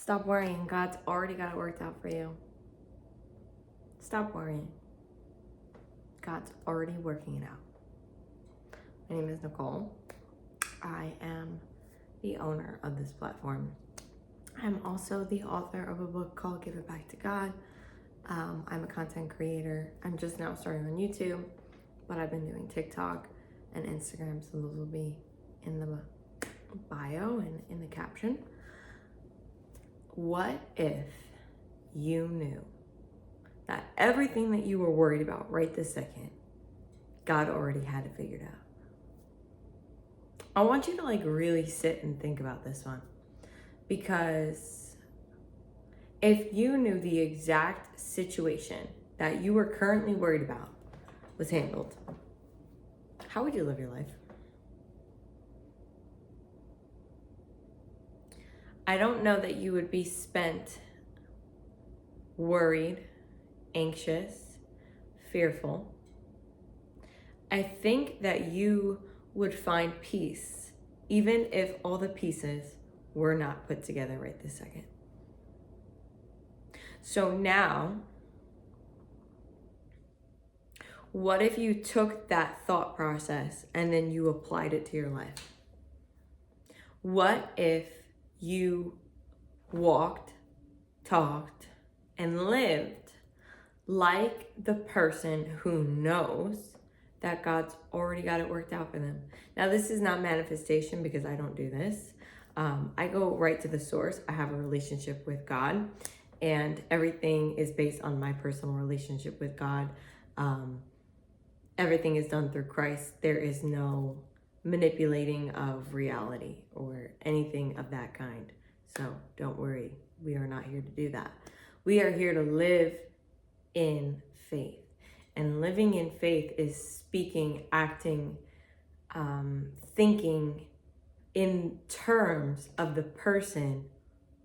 Stop worrying. God's already got it worked out for you. Stop worrying. God's already working it out. My name is Nicole. I am the owner of this platform. I'm also the author of a book called Give It Back to God. I'm a content creator. I'm just now starting on YouTube, but I've been doing TikTok and Instagram, so those will be in the bio and in the caption. What if you knew that everything that you were worried about right this second, God already had it figured out? I want you to really sit and think about this one, because if you knew the exact situation that you were currently worried about was handled, how would you live your life? I don't know that you would be spent worried, anxious, fearful. I think that you would find peace, even if all the pieces were not put together right this second. So now, what if you took that thought process and then you applied it to your life? What if you walked, talked, and lived like the person who knows that God's already got it worked out for them? Now, this is not manifestation because I don't do this. I go right to the source. I have a relationship with God, and everything is based on my personal relationship with God. Everything is done through Christ. There is no manipulating of reality or anything of that kind. So don't worry, we are not here to do that. We are here to live in faith. And living in faith is speaking, acting, thinking in terms of the person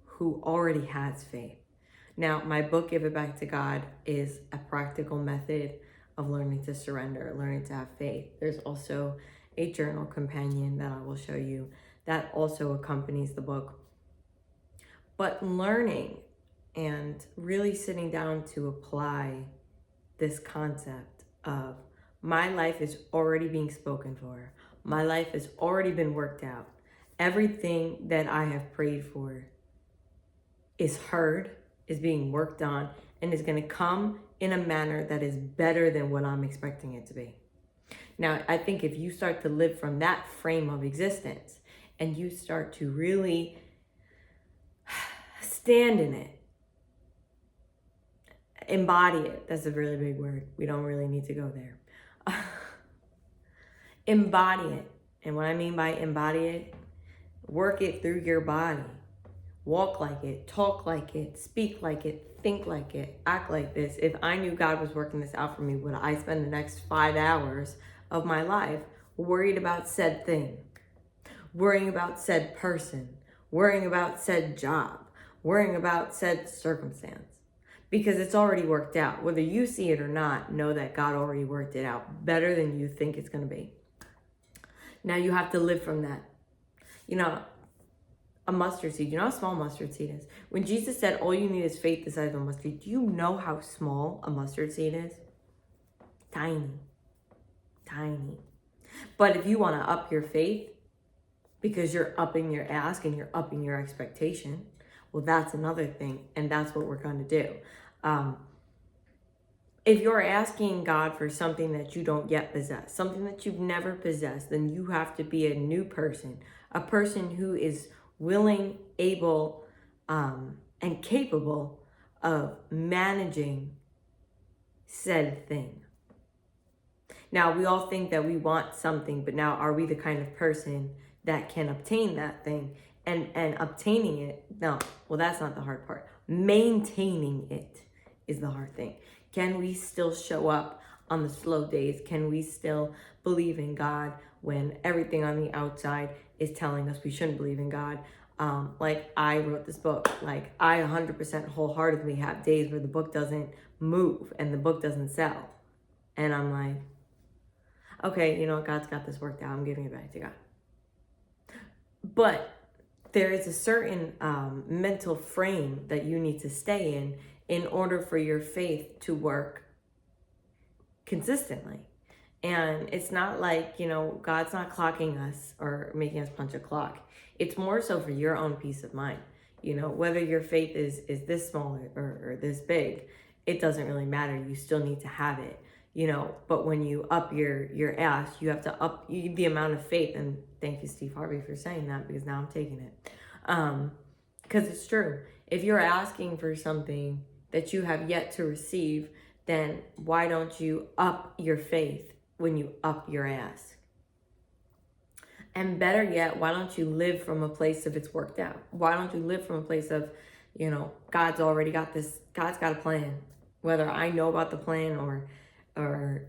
who already has faith. Now, my book, Give It Back to God, is a practical method of learning to surrender, learning to have faith. There's also a journal companion that I will show you that also accompanies the book. But learning and really sitting down to apply this concept of my life is already being spoken for. My life has already been worked out. Everything that I have prayed for is heard, is being worked on, and is going to come in a manner that is better than what I'm expecting it to be. Now, I think if you start to live from that frame of existence and you start to really stand in it, embody it, that's a really big word. We don't really need to go there. Embody it. And what I mean by embody it, work it through your body. Walk like it, talk like it, speak like it, think like it, act like this. If I knew God was working this out for me, would I spend the next 5 hours of my life worried about said thing, worrying about said person, worrying about said job, worrying about said circumstance? Because it's already worked out. Whether you see it or not, know that God already worked it out better than you think it's going to be. Now you have to live from that. You know, a mustard seed. You know how small a mustard seed is? When Jesus said all you need is faith the size of a mustard seed, do you know how small a mustard seed is? Tiny. Tiny. But if you want to up your faith because you're upping your ask and you're upping your expectation, well, that's another thing. And that's what we're going to do. If you're asking God for something that you don't yet possess, something that you've never possessed, then you have to be a new person, a person who is willing, able, and capable of managing said thing. Now, we all think that we want something, but now are we the kind of person that can obtain that thing? And obtaining it, no, well, that's not the hard part. Maintaining it is the hard thing. Can we still show up on the slow days? Can we still believe in God when everything on the outside is telling us we shouldn't believe in God? Like I wrote this book, like I 100% wholeheartedly have days where the book doesn't move and the book doesn't sell. And I'm like, okay, you know what? God's got this worked out. I'm giving it back to God. But there is a certain mental frame that you need to stay in order for your faith to work consistently. And it's not like, God's not clocking us or making us punch a clock. It's more so for your own peace of mind. Whether your faith is this small or this big, it doesn't really matter. You still need to have it. But when you up your ask, you have to up the amount of faith. And thank you, Steve Harvey, for saying that, because now I'm taking it. Because it's true. If you're asking for something that you have yet to receive, then why don't you up your faith when you up your ask? And better yet, why don't you live from a place of it's worked out? Why don't you live from a place of, God's already got this, God's got a plan. Whether I know about the plan or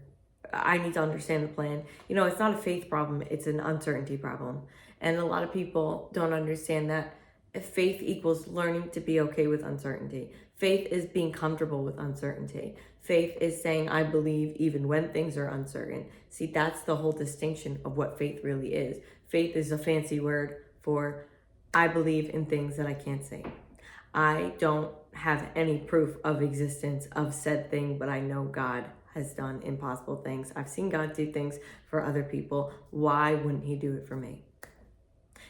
I need to understand the plan. It's not a faith problem, it's an uncertainty problem. And a lot of people don't understand that faith equals learning to be okay with uncertainty. Faith is being comfortable with uncertainty. Faith is saying, I believe even when things are uncertain. See, that's the whole distinction of what faith really is. Faith is a fancy word for I believe in things that I can't see. I don't have any proof of existence of said thing, but I know God has done impossible things. I've seen God do things for other people. Why wouldn't he do it for me?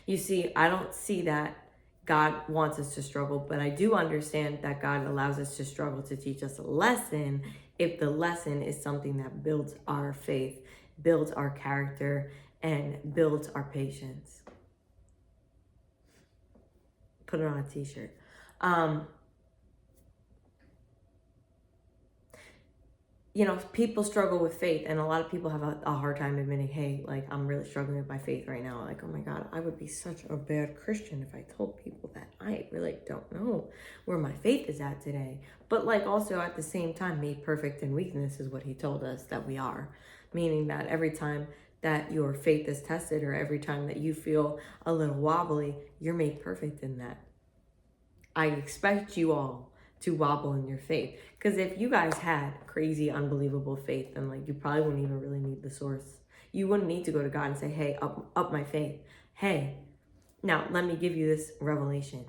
You see, I don't see that God wants us to struggle, but I do understand that God allows us to struggle to teach us a lesson if the lesson is something that builds our faith, builds our character, and builds our patience. Put it on a t-shirt. People struggle with faith, and a lot of people have a hard time admitting, hey, like, I'm really struggling with my faith right now. Like, oh my God, I would be such a bad Christian if I told people that I really don't know where my faith is at today. But also at the same time, made perfect in weakness is what he told us that we are. Meaning that every time that your faith is tested, or every time that you feel a little wobbly, you're made perfect in that. I expect you all to wobble in your faith. Because if you guys had crazy, unbelievable faith, then you probably wouldn't even really need the source. You wouldn't need to go to God and say, hey, up my faith. Hey, now let me give you this revelation.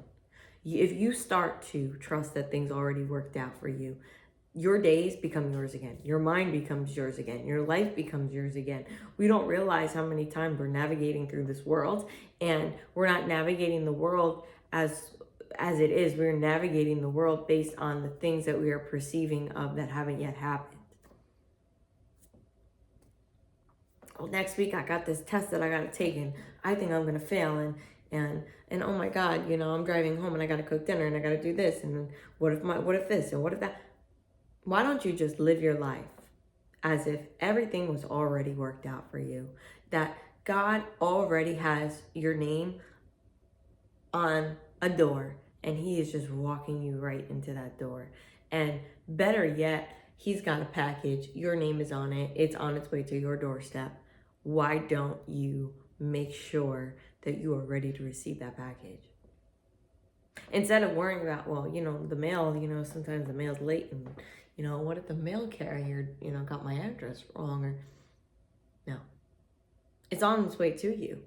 If you start to trust that things already worked out for you, your days become yours again. Your mind becomes yours again. Your life becomes yours again. We don't realize how many times we're navigating through this world, and we're not navigating the world as it is. We're navigating the world based on the things that we are perceiving of that haven't yet happened. Well, next week I got this test that I got to take, and I think I'm going to fail, and oh my God, I'm driving home and I got to cook dinner and I got to do this, and what if this and what if that? Why don't you just live your life as if everything was already worked out for you? That God already has your name on a door, and he is just walking you right into that door. And better yet, he's got a package. Your name is on it. It's on its way to your doorstep. Why don't you make sure that you are ready to receive that package? Instead of worrying about, the mail, sometimes the mail's late, and, what if the mail carrier, got my address wrong? Or no, it's on its way to you.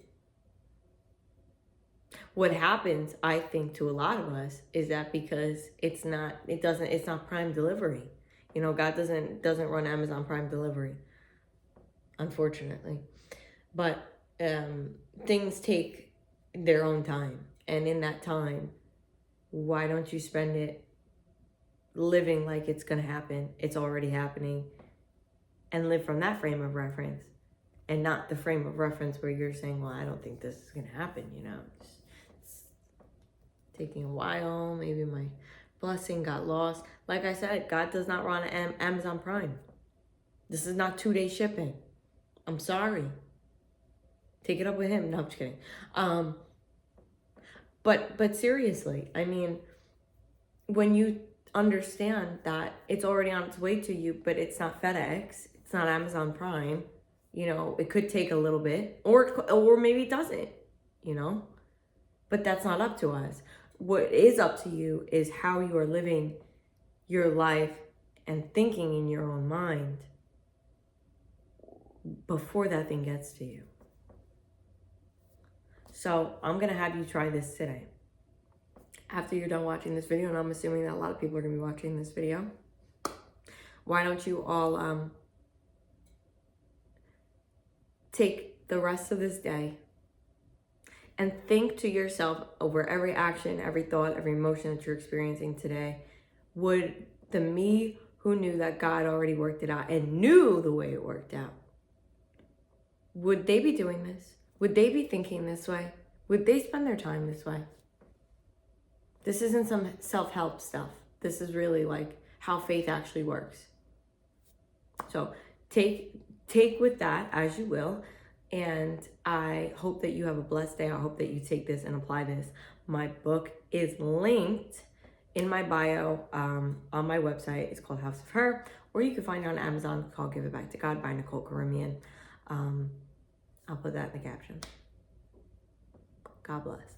What happens, I think, to a lot of us is that because it's not Prime delivery. God doesn't run Amazon Prime delivery, unfortunately. But things take their own time. And in that time, why don't you spend it living like it's going to happen? It's already happening. And live from that frame of reference, and not the frame of reference where you're saying, well, I don't think this is going to happen, It's taking a while. Maybe my blessing got lost. Like I said, God does not run Amazon Prime. This is not 2-day shipping. I'm sorry. Take it up with him. No, I'm just kidding. But seriously, I mean, when you understand that it's already on its way to you, but it's not FedEx, it's not Amazon Prime, it could take a little bit, or maybe it doesn't, but that's not up to us. What is up to you is how you are living your life and thinking in your own mind before that thing gets to you. So I'm going to have you try this today. After you're done watching this video, and I'm assuming that a lot of people are going to be watching this video, why don't you all take the rest of this day and think to yourself over every action, every thought, every emotion that you're experiencing today. Would the me who knew that God already worked it out and knew the way it worked out, would they be doing this? Would they be thinking this way? Would they spend their time this way? This isn't some self-help stuff. This is really like how faith actually works. So take with that as you will. And I hope that you have a blessed day. I hope that you take this and apply this. My book is linked in my bio on my website. It's called House of Her, or you can find it on Amazon called Give It Back to God by Nicole Karimian. I'll put that in the caption. God bless.